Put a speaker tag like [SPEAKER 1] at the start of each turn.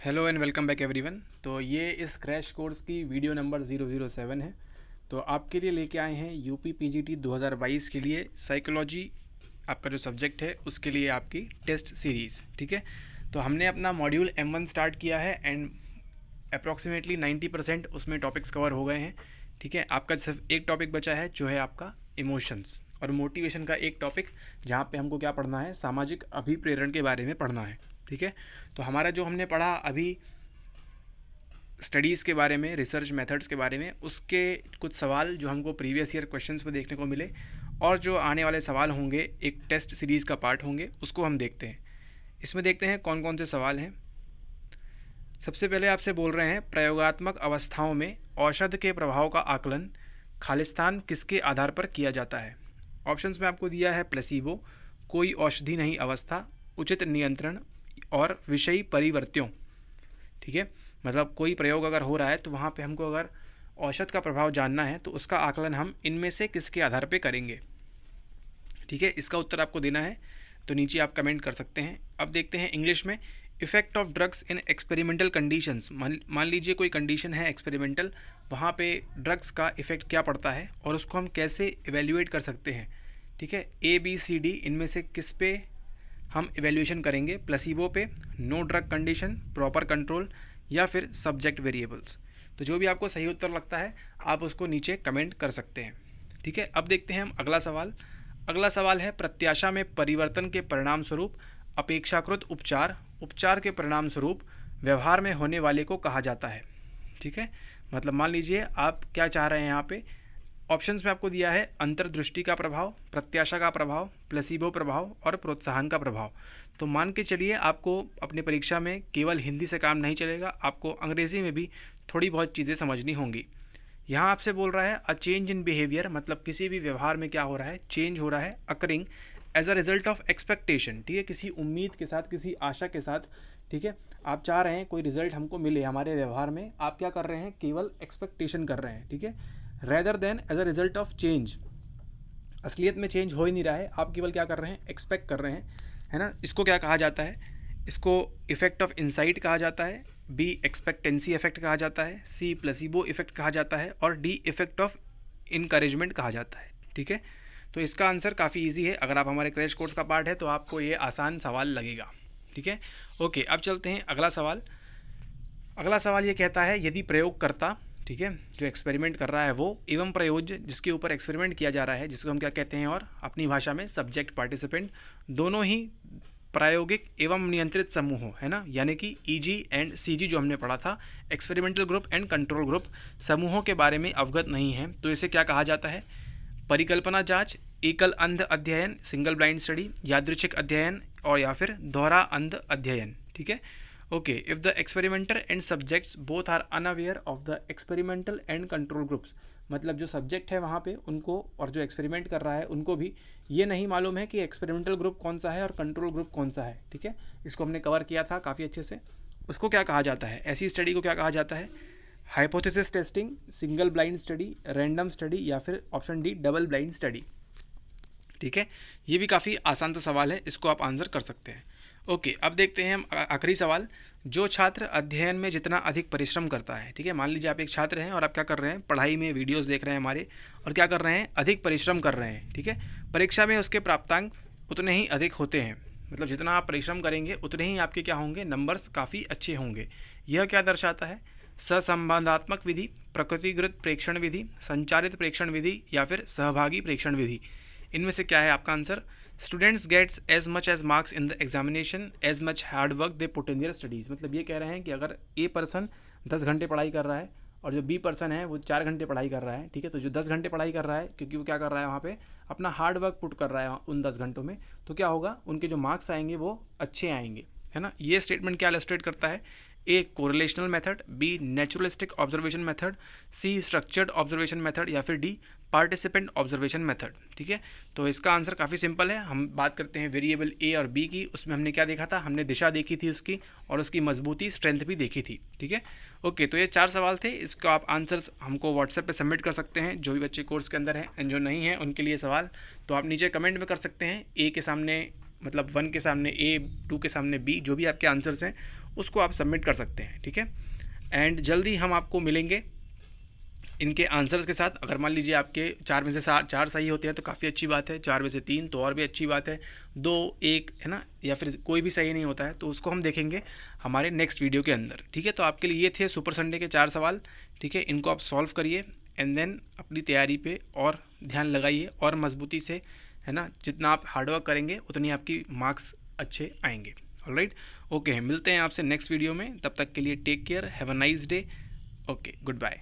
[SPEAKER 1] Hello and welcome back everyone. तो ये इस क्रैश कोर्स की वीडियो नंबर 007 है। तो आपके लिए लेके आए हैं यूपी पीजीटी 2022 के लिए साइकोलॉजी आपका जो सब्जेक्ट है उसके लिए आपकी टेस्ट सीरीज़। ठीक है, तो हमने अपना मॉड्यूल M1 स्टार्ट किया है एंड अप्रॉक्सीमेटली 90% उसमें टॉपिक्स कवर हो गए हैं। ठीक है, आपका सिर्फ एक टॉपिक बचा है जो है आपका इमोशंस और मोटिवेशन का एक टॉपिक, जहाँ पे हमको क्या पढ़ना है, सामाजिक अभिप्रेरण के बारे में पढ़ना है। ठीक है, तो हमारा जो हमने पढ़ा अभी स्टडीज़ के बारे में, रिसर्च मेथड्स के बारे में, उसके कुछ सवाल जो हमको प्रीवियस ईयर क्वेश्चंस में देखने को मिले और जो आने वाले सवाल होंगे एक टेस्ट सीरीज़ का पार्ट होंगे, उसको हम देखते हैं। इसमें देखते हैं कौन कौन से सवाल हैं। सबसे पहले आपसे बोल रहे हैं प्रयोगात्मक अवस्थाओं में औषध के प्रभाव का आकलन खालिस्तान किसके आधार पर किया जाता है। ऑप्शंस में आपको दिया है प्लेसिबो, कोई औषधि नहीं अवस्था, उचित नियंत्रण और विषयी परिवर्त्यों। ठीक है, मतलब कोई प्रयोग अगर हो रहा है तो वहाँ पे हमको अगर औषध का प्रभाव जानना है तो उसका आकलन हम इनमें से किसके आधार पे करेंगे। ठीक है, इसका उत्तर आपको देना है तो नीचे आप कमेंट कर सकते हैं। अब देखते हैं इंग्लिश में, effect of drugs in experimental conditions. मान लीजिए कोई कंडीशन है एक्सपेरिमेंटल, वहाँ पे ड्रग्स का इफेक्ट क्या पड़ता है और उसको हम कैसे इवेल्युएट कर सकते हैं। ठीक है, ABCD इनमें से किस पे हम इवेल्यूएशन करेंगे, प्लेसिबो पे, no drug condition, proper control या फिर सब्जेक्ट वेरिएबल्स। तो जो भी आपको सही उत्तर लगता है आप उसको नीचे कमेंट कर सकते हैं। ठीक है, अब देखते हैं हम अगला सवाल। अगला सवाल है प्रत्याशा में परिवर्तन के परिणाम स्वरूप अपेक्षाकृत उपचार, उपचार के परिणाम स्वरूप व्यवहार में होने वाले को कहा जाता है। ठीक है, मतलब मान लीजिए आप क्या चाह रहे हैं यहाँ पे, ऑप्शंस में आपको दिया है अंतर्दृष्टि का प्रभाव, प्रत्याशा का प्रभाव, प्लेसिबो प्रभाव और प्रोत्साहन का प्रभाव। तो मान के चलिए आपको अपने परीक्षा में केवल हिंदी से काम नहीं चलेगा, आपको अंग्रेज़ी में भी थोड़ी बहुत चीज़ें समझनी होंगी। यहाँ आपसे बोल रहा है अ चेंज इन बिहेवियर, मतलब किसी भी व्यवहार में क्या हो रहा है, चेंज हो रहा है, occurring as a result of expectation. ठीक है, किसी उम्मीद के साथ, किसी आशा के साथ। ठीक है, आप चाह रहे हैं कोई रिजल्ट हमको मिले हमारे व्यवहार में, आप क्या कर रहे हैं, केवल एक्सपेक्टेशन कर रहे हैं। ठीक है, rather than as a result of change. असलियत में चेंज हो ही नहीं रहा है, आप केवल क्या कर रहे हैं, एक्सपेक्ट कर रहे हैं, है ना। इसको क्या कहा जाता है, इसको इफेक्ट ऑफ इंसाइट कहा जाता है, B एक्सपेक्टेंसी इफेक्ट कहा जाता है, C प्लेसिबो इफेक्ट कहा जाता है और D इफेक्ट ऑफ इनकरेजमेंट कहा जाता है। ठीक है, तो इसका आंसर काफ़ी इजी है। अगर आप हमारे क्रैश कोर्स का पार्ट है तो आपको ये आसान सवाल लगेगा। ठीक है, ओके, अब चलते हैं अगला सवाल। अगला सवाल ये कहता है यदि प्रयोगकर्ता, ठीक है, जो एक्सपेरिमेंट कर रहा है वो, एवं प्रयोज्य जिसके ऊपर एक्सपेरिमेंट किया जा रहा है, जिसको हम क्या कहते हैं और अपनी भाषा में सब्जेक्ट पार्टिसिपेंट, दोनों ही प्रायोगिक एवं नियंत्रित समूह हो, है ना, यानी कि EG एंड CG जो हमने पढ़ा था, experimental group and control group, समूहों के बारे में अवगत नहीं है, तो इसे क्या कहा जाता है, परिकल्पना जांच, एकल अंध अध्ययन, सिंगल ब्लाइंड स्टडी, यादृच्छिक अध्ययन और या फिर दोहरा अंध अध्ययन। ठीक है, okay, if the experimenter and subjects both are unaware of the experimental and control groups, मतलब जो सब्जेक्ट है वहाँ पे उनको और जो एक्सपेरिमेंट कर रहा है उनको भी ये नहीं मालूम है कि एक्सपेरिमेंटल ग्रुप कौन सा है और कंट्रोल ग्रुप कौन सा है। ठीक है, इसको हमने कवर किया था काफ़ी अच्छे से। उसको क्या कहा जाता है, ऐसी स्टडी को क्या कहा जाता है, hypothesis testing, single blind study, random study या फिर option D double blind study. ठीक है, ये भी काफ़ी आसान सा सवाल है, इसको आप आंसर कर सकते हैं। ओके, अब देखते हैं हम आखिरी सवाल। जो छात्र अध्ययन में जितना अधिक परिश्रम करता है, ठीक है, मान लीजिए आप एक छात्र हैं और आप क्या कर रहे हैं, पढ़ाई में वीडियोस देख रहे हैं हमारे और क्या कर रहे हैं, अधिक परिश्रम कर रहे हैं। ठीक है, परीक्षा में उसके प्राप्तांक उतने ही अधिक होते हैं, मतलब जितना आप परिश्रम करेंगे उतने ही आपके क्या होंगे, नंबर्स काफ़ी अच्छे होंगे। यह क्या दर्शाता है, सहसंबंधात्मक विधि, प्रकृतिगत प्रेक्षण विधि, संचारित प्रेक्षण विधि या फिर सहभागी प्रेक्षण विधि। इनमें से क्या है आपका answer, students gets as much as marks in the examination as much hard work they put in their studies. मतलब ये कह रहे हैं कि अगर A पर्सन 10 घंटे पढ़ाई कर रहा है और जो B पर्सन है वो 4 घंटे पढ़ाई कर रहा है, ठीक है, तो जो 10 घंटे पढ़ाई कर रहा है क्योंकि वो क्या कर रहा है, वहाँ पे अपना हार्ड वर्क पुट कर रहा है उन 10 घंटों में, तो क्या होगा, उनके जो मार्क्स आएंगे वो अच्छे आएंगे, है ना। ये स्टेटमेंट क्या इलस्ट्रेट करता है, A correlational method, B naturalistic observation method, C structured observation method या फिर D पार्टिसिपेंट ऑब्जर्वेशन मेथड। ठीक है, तो इसका आंसर काफ़ी सिंपल है। हम बात करते हैं वेरिएबल A और B की, उसमें हमने क्या देखा था, हमने दिशा देखी थी उसकी और उसकी मजबूती, स्ट्रेंथ भी देखी थी। ठीक है, ओके, तो ये 4 सवाल थे, इसको आप आंसर्स हमको व्हाट्सएप पे सबमिट कर सकते हैं, जो भी बच्चे कोर्स के अंदर हैं एंड जो नहीं हैं उनके लिए सवाल तो आप नीचे कमेंट में कर सकते हैं। A के सामने मतलब 1 के सामने A, 2 के सामने B, जो भी आपके आंसर्स हैं उसको आप सबमिट कर सकते हैं, ठीक है। एंड जल्दी हम आपको मिलेंगे इनके आंसर्स के साथ। अगर मान लीजिए आपके 4 में से 4 सही होते हैं तो काफ़ी अच्छी बात है, 4 में से 3 तो और भी अच्छी बात है, 2, 1 है ना, या फिर कोई भी सही नहीं होता है तो उसको हम देखेंगे हमारे नेक्स्ट वीडियो के अंदर, ठीक है। तो आपके लिए ये थे सुपर संडे के 4 सवाल, ठीक है। इनको आप सॉल्व करिए एंड देन अपनी तैयारी पे और ध्यान लगाइए और मजबूती से, है ना। जितना आप हार्डवर्क करेंगे उतनी आपकी मार्क्स अच्छे आएंगे। ऑलराइट, ओके, मिलते हैं आपसे नेक्स्ट वीडियो में। तब तक के लिए take care, have a nice day, okay, good bye.